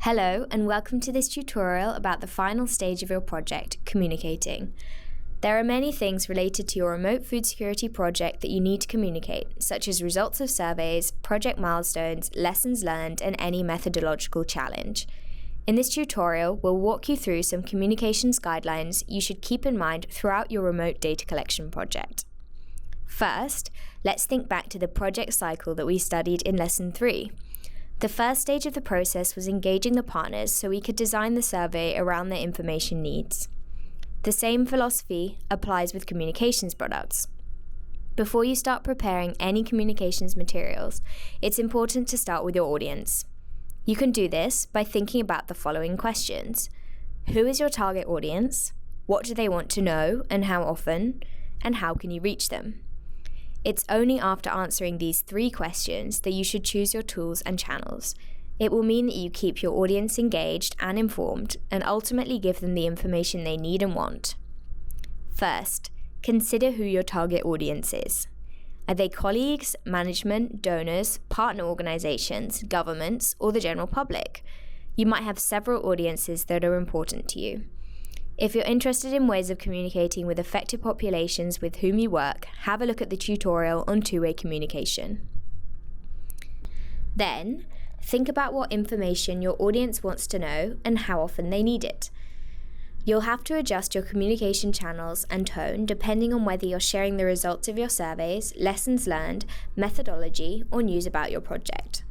Hello and welcome to this tutorial about the final stage of your project, communicating. There are many things related to your remote food security project that you need to communicate, such as results of surveys, project milestones, lessons learned, and any methodological challenge. In this tutorial, we'll walk you through some communications guidelines you should keep in mind throughout your remote data collection project. First, let's think back to the project cycle that we studied in Lesson 3. The first stage of the process was engaging the partners so we could design the survey around their information needs. The same philosophy applies with communications products. Before you start preparing any communications materials, it's important to start with your audience. You can do this by thinking about the following questions. Who is your target audience? What do they want to know and how often? And how can you reach them? It's only after answering these 3 questions that you should choose your tools and channels. It will mean that you keep your audience engaged and informed and ultimately give them the information they need and want. First, consider who your target audience is. Are they colleagues, management, donors, partner organizations, governments, or the general public? You might have several audiences that are important to you. If you're interested in ways of communicating with affected populations with whom you work, have a look at the tutorial on two-way communication. Then, think about what information your audience wants to know and how often they need it. You'll have to adjust your communication channels and tone depending on whether you're sharing the results of your surveys, lessons learned, methodology, or news about your project.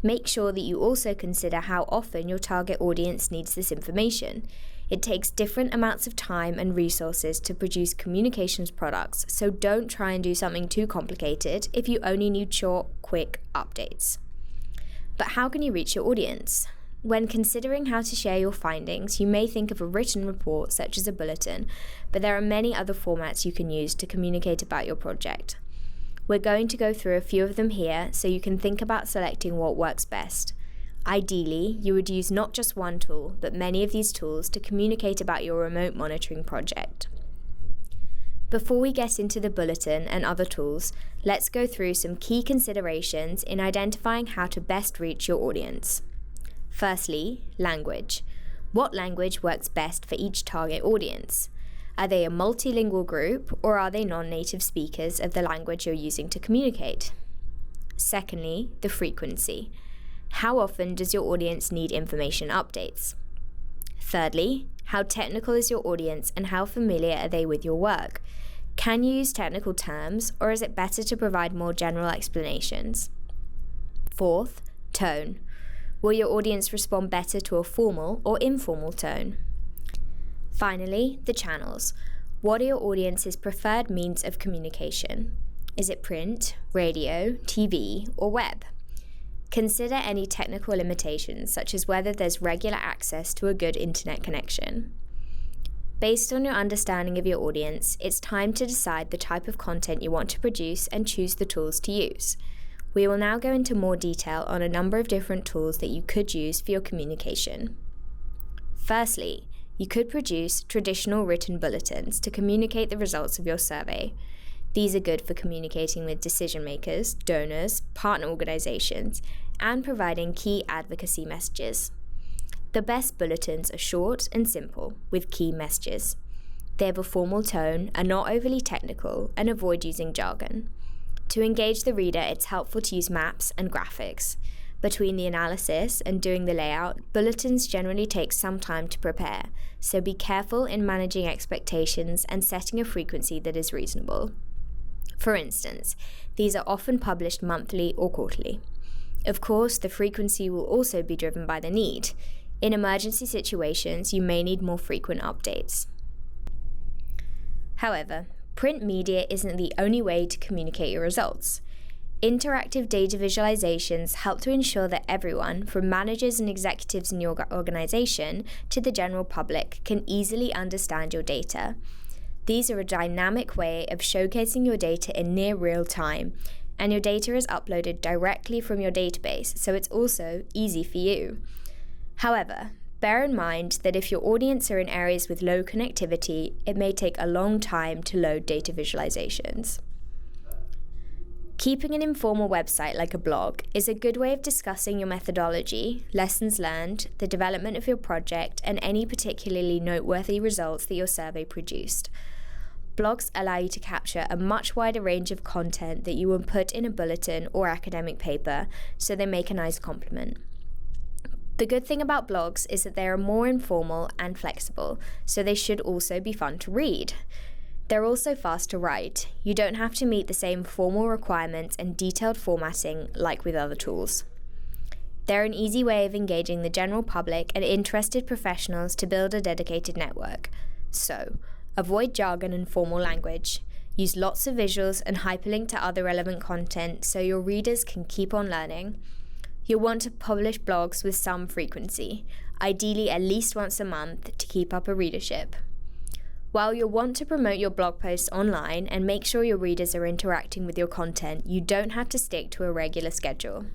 Make sure that you also consider how often your target audience needs this information. It takes different amounts of time and resources to produce communications products, so don't try and do something too complicated if you only need short, quick updates. But how can you reach your audience? When considering how to share your findings, you may think of a written report such as a bulletin, but there are many other formats you can use to communicate about your project. We're going to go through a few of them here so you can think about selecting what works best. Ideally, you would use not just one tool, but many of these tools to communicate about your remote monitoring project. Before we get into the bulletin and other tools, let's go through some key considerations in identifying how to best reach your audience. Firstly, language. What language works best for each target audience? Are they a multilingual group, or are they non-native speakers of the language you're using to communicate? Secondly, the frequency. How often does your audience need information updates? Thirdly, how technical is your audience and how familiar are they with your work? Can you use technical terms, or is it better to provide more general explanations? Fourth, tone. Will your audience respond better to a formal or informal tone? Finally, the channels. What are your audience's preferred means of communication? Is it print, radio, TV, or web? Consider any technical limitations, such as whether there's regular access to a good internet connection. Based on your understanding of your audience, it's time to decide the type of content you want to produce and choose the tools to use. We will now go into more detail on a number of different tools that you could use for your communication. Firstly, you could produce traditional written bulletins to communicate the results of your survey. These are good for communicating with decision makers, donors, partner organizations, and providing key advocacy messages. The best bulletins are short and simple, with key messages. They have a formal tone, are not overly technical, and avoid using jargon. To engage the reader, it's helpful to use maps and graphics. Between the analysis and doing the layout, bulletins generally take some time to prepare, so be careful in managing expectations and setting a frequency that is reasonable. For instance, these are often published monthly or quarterly. Of course, the frequency will also be driven by the need. In emergency situations, you may need more frequent updates. However, print media isn't the only way to communicate your results. Interactive data visualizations help to ensure that everyone, from managers and executives in your organization to the general public, can easily understand your data. These are a dynamic way of showcasing your data in near real time, and your data is uploaded directly from your database, so it's also easy for you. However, bear in mind that if your audience are in areas with low connectivity, it may take a long time to load data visualizations. Keeping an informal website like a blog is a good way of discussing your methodology, lessons learned, the development of your project, and any particularly noteworthy results that your survey produced. Blogs allow you to capture a much wider range of content that you would put in a bulletin or academic paper, so they make a nice complement. The good thing about blogs is that they are more informal and flexible, so they should also be fun to read. They're also fast to write. You don't have to meet the same formal requirements and detailed formatting like with other tools. They're an easy way of engaging the general public and interested professionals to build a dedicated network. So, avoid jargon and formal language. Use lots of visuals and hyperlink to other relevant content so your readers can keep on learning. You'll want to publish blogs with some frequency, ideally at least once a month to keep up a readership. While you'll want to promote your blog posts online and make sure your readers are interacting with your content, you don't have to stick to a regular schedule.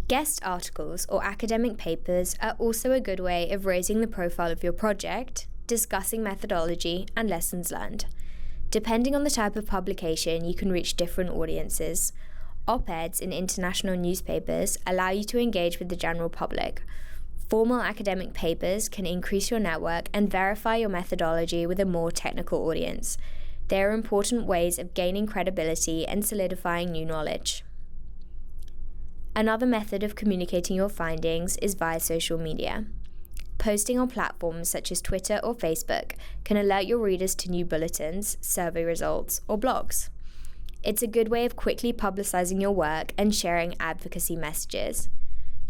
Guest articles or academic papers are also a good way of raising the profile of your project, discussing methodology and lessons learned. Depending on the type of publication, you can reach different audiences. Op-eds in international newspapers allow you to engage with the general public. Formal academic papers can increase your network and verify your methodology with a more technical audience. They are important ways of gaining credibility and solidifying new knowledge. Another method of communicating your findings is via social media. Posting on platforms such as Twitter or Facebook can alert your readers to new bulletins, survey results, or blogs. It's a good way of quickly publicizing your work and sharing advocacy messages.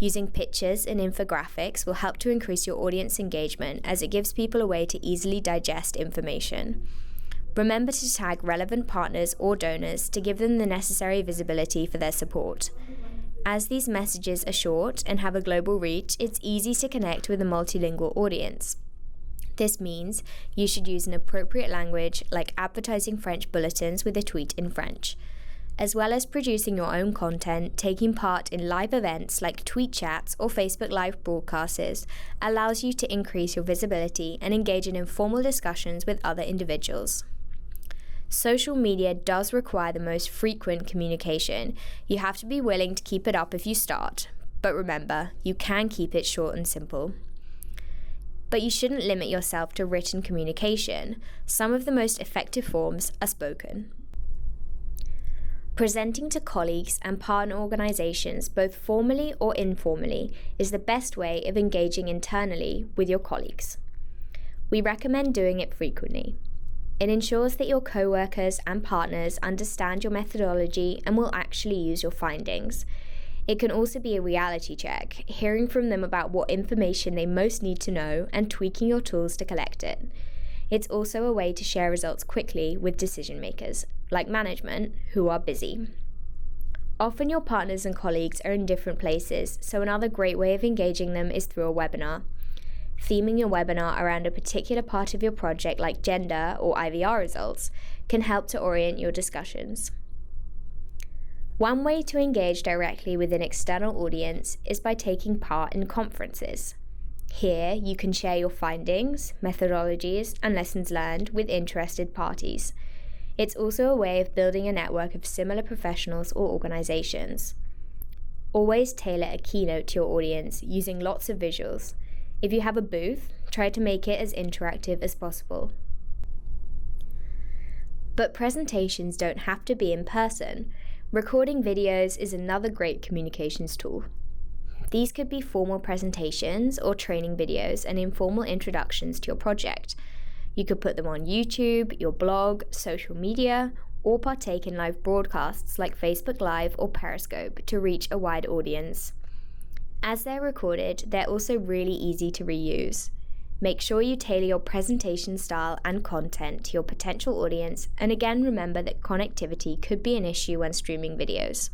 Using pictures and infographics will help to increase your audience engagement as it gives people a way to easily digest information. Remember to tag relevant partners or donors to give them the necessary visibility for their support. As these messages are short and have a global reach, it's easy to connect with a multilingual audience. This means you should use an appropriate language like advertising French bulletins with a tweet in French. As well as producing your own content, taking part in live events like tweet chats or Facebook Live broadcasts allows you to increase your visibility and engage in informal discussions with other individuals. Social media does require the most frequent communication. You have to be willing to keep it up if you start, but remember, you can keep it short and simple. But you shouldn't limit yourself to written communication. Some of the most effective forms are spoken. Presenting to colleagues and partner organizations, both formally or informally, is the best way of engaging internally with your colleagues. We recommend doing it frequently. It ensures that your co-workers and partners understand your methodology and will actually use your findings. It can also be a reality check, hearing from them about what information they most need to know and tweaking your tools to collect it. It's also a way to share results quickly with decision makers, like management, who are busy. Often your partners and colleagues are in different places, so another great way of engaging them is through a webinar. Theming your webinar around a particular part of your project, like gender or IVR results, can help to orient your discussions. One way to engage directly with an external audience is by taking part in conferences. Here, you can share your findings, methodologies, and lessons learned with interested parties. It's also a way of building a network of similar professionals or organizations. Always tailor a keynote to your audience using lots of visuals. If you have a booth, try to make it as interactive as possible. But presentations don't have to be in person. Recording videos is another great communications tool. These could be formal presentations or training videos and informal introductions to your project. You could put them on YouTube, your blog, social media, or partake in live broadcasts like Facebook Live or Periscope to reach a wide audience. As they're recorded, they're also really easy to reuse. Make sure you tailor your presentation style and content to your potential audience, and again remember that connectivity could be an issue when streaming videos.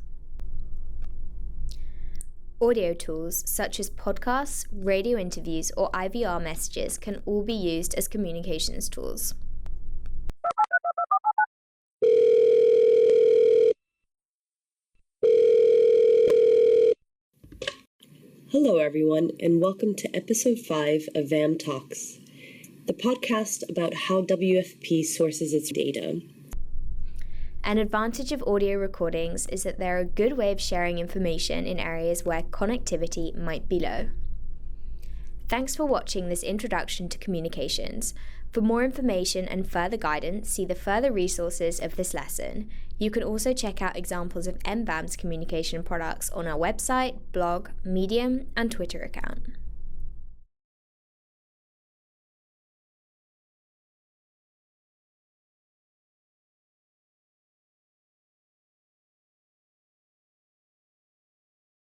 Audio tools such as podcasts, radio interviews, or IVR messages can all be used as communications tools. Hello everyone, and welcome to episode 5 of VAM Talks, the podcast about how WFP sources its data. An advantage of audio recordings is that they're a good way of sharing information in areas where connectivity might be low. Thanks for watching this introduction to communications. For more information and further guidance, see the further resources of this lesson. You can also check out examples of MBAM's communication products on our website, blog, Medium, and Twitter account.